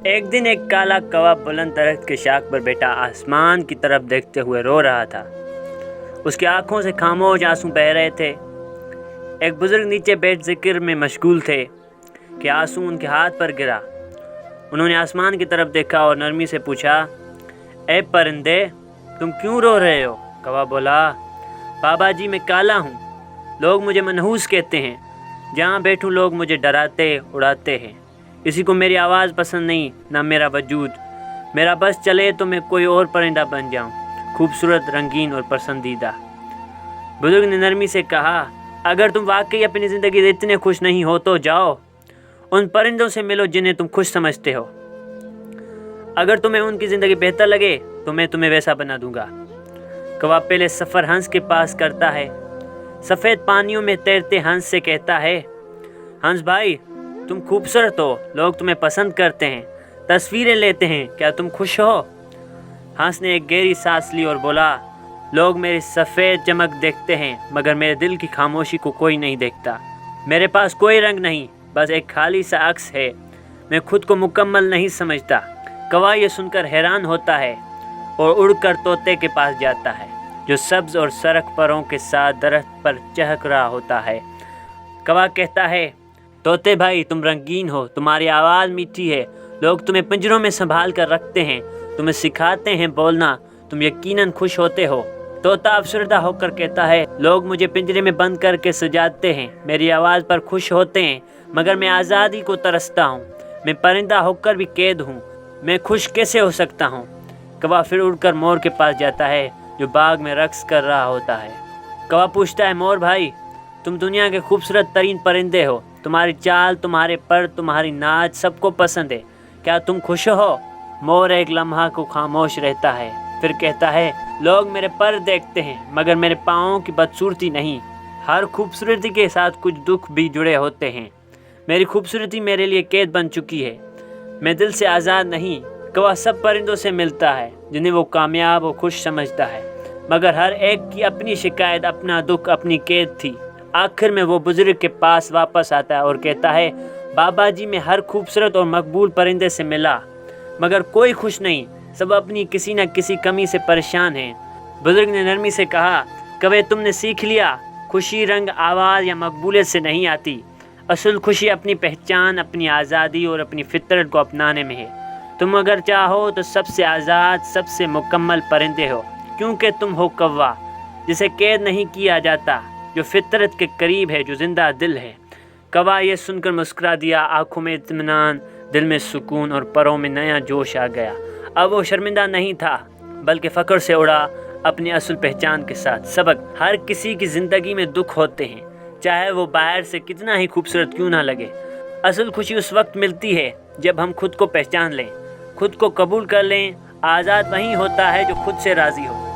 ایک دن ایک کالا کوا بلند درخت کے شاخ پر بیٹھا آسمان کی طرف دیکھتے ہوئے رو رہا تھا۔ اس کی آنکھوں سے خاموش آنسو بہہ رہے تھے۔ ایک بزرگ نیچے بیٹھ ذکر میں مشغول تھے کہ آنسو ان کے ہاتھ پر گرا۔ انہوں نے آسمان کی طرف دیکھا اور نرمی سے پوچھا، اے پرندے، تم کیوں رو رہے ہو؟ کوا بولا، بابا جی میں کالا ہوں، لوگ مجھے منحوس کہتے ہیں، جہاں بیٹھوں لوگ مجھے ڈراتے اڑاتے ہیں، کسی کو میری آواز پسند نہیں، نہ میرا وجود، میرا بس چلے تو میں کوئی اور پرندہ بن جاؤں، خوبصورت، رنگین اور پسندیدہ۔ بزرگ نے نرمی سے کہا، اگر تم واقعی اپنی زندگی سے اتنے خوش نہیں ہو تو جاؤ ان پرندوں سے ملو جنہیں تم خوش سمجھتے ہو۔ اگر تمہیں ان کی زندگی بہتر لگے تو میں تمہیں ویسا بنا دوں گا۔ کوا پہلے سفر ہنس کے پاس کرتا ہے، سفید پانیوں میں تیرتے ہنس سے کہتا ہے، ہنس بھائی تم خوبصورت ہو، لوگ تمہیں پسند کرتے ہیں، تصویریں لیتے ہیں، کیا تم خوش ہو؟ ہنس نے ایک گہری سانس لی اور بولا، لوگ میری سفید چمک دیکھتے ہیں مگر میرے دل کی خاموشی کو کوئی نہیں دیکھتا۔ میرے پاس کوئی رنگ نہیں، بس ایک خالی سا عکس ہے، میں خود کو مکمل نہیں سمجھتا۔ کوا یہ سن کر حیران ہوتا ہے اور اڑ کر طوطے کے پاس جاتا ہے جو سبز اور سرخ پروں کے ساتھ درخت پر چہک رہا ہوتا ہے۔ کوا کہتا ہے، طوطے بھائی تم رنگین ہو، تمہاری آواز میٹھی ہے، لوگ تمہیں پنجروں میں سنبھال کر رکھتے ہیں، تمہیں سکھاتے ہیں بولنا، تم یقیناً خوش ہوتے ہو۔ طوطا افسردہ ہو کر کہتا ہے، لوگ مجھے پنجرے میں بند کر کے سجاتے ہیں، میری آواز پر خوش ہوتے ہیں، مگر میں آزادی کو ترستا ہوں، میں پرندہ ہو کر بھی قید ہوں، میں خوش کیسے ہو سکتا ہوں؟ کوا پھر اڑ کر مور کے پاس جاتا ہے جو باغ میں رقص کر رہا ہوتا ہے۔ کوا پوچھتا ہے، مور بھائی تم دنیا کے خوبصورت ترین پرندے ہو، تمہاری چال، تمہارے پر، تمہاری ناچ سب کو پسند ہے، کیا تم خوش ہو؟ مور ایک لمحہ کو خاموش رہتا ہے، پھر کہتا ہے، لوگ میرے پر دیکھتے ہیں مگر میرے پاؤں کی بدصورتی نہیں، ہر خوبصورتی کے ساتھ کچھ دکھ بھی جڑے ہوتے ہیں، میری خوبصورتی میرے لیے قید بن چکی ہے، میں دل سے آزاد نہیں۔ کوا سب پرندوں سے ملتا ہے جنہیں وہ کامیاب و خوش سمجھتا ہے، مگر ہر ایک کی اپنی شکایت، اپنا دکھ، اپنی قید تھی۔ آخر میں وہ بزرگ کے پاس واپس آتا ہے اور کہتا ہے، بابا جی میں ہر خوبصورت اور مقبول پرندے سے ملا مگر کوئی خوش نہیں، سب اپنی کسی نہ کسی کمی سے پریشان ہیں۔ بزرگ نے نرمی سے کہا، کوے تم نے سیکھ لیا، خوشی رنگ، آواز یا مقبولیت سے نہیں آتی، اصل خوشی اپنی پہچان، اپنی آزادی اور اپنی فطرت کو اپنانے میں ہے۔ تم اگر چاہو تو سب سے آزاد، سب سے مکمل پرندے ہو، کیونکہ تم ہو کوا، جسے قید نہیں کیا جاتا، جو فطرت کے قریب ہے، جو زندہ دل ہے۔ کوا یہ سن کر مسکرا دیا، آنکھوں میں اطمینان، دل میں سکون اور پروں میں نیا جوش آ گیا۔ اب وہ شرمندہ نہیں تھا بلکہ فخر سے اڑا، اپنی اصل پہچان کے ساتھ۔ سبق: ہر کسی کی زندگی میں دکھ ہوتے ہیں، چاہے وہ باہر سے کتنا ہی خوبصورت کیوں نہ لگے۔ اصل خوشی اس وقت ملتی ہے جب ہم خود کو پہچان لیں، خود کو قبول کر لیں۔ آزاد وہی ہوتا ہے جو خود سے راضی ہو۔